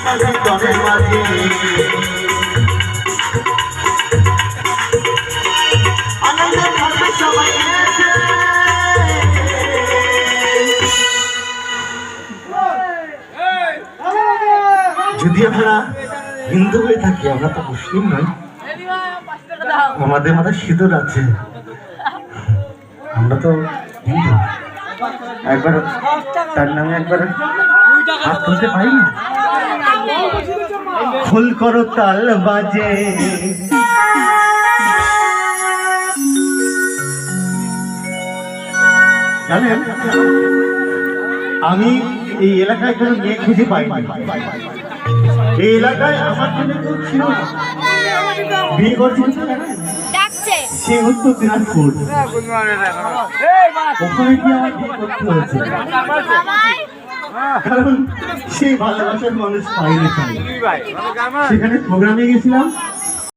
তনের মাঝে আনন্দের মাঝে সবাই গেছে। যদি আমরা হিন্দু হয়ে থাকি, আমরা তো মুসলিম নই, আমাদের মাথায় সিঁদুর আছে, আমরা তো হিন্দু, একবার তার নামে একবার হাত তুলতে পারি না। খোল করো তাল বাজে, জানেন আমি এই এলাকায় কোনো মেয়ে খুঁজে পাই না। এই এলাকায় আমার জন্য কেউ ছিল না। বিয়ে করছিল সে হচ্ছে দিনাজপুর, ওখানে গিয়ে আমার বিয়ে করতে হয়েছে, কারণ সেই ভালোবাসার মানুষ পাইনি। সেখানে প্রোগ্রামে গেছিলাম,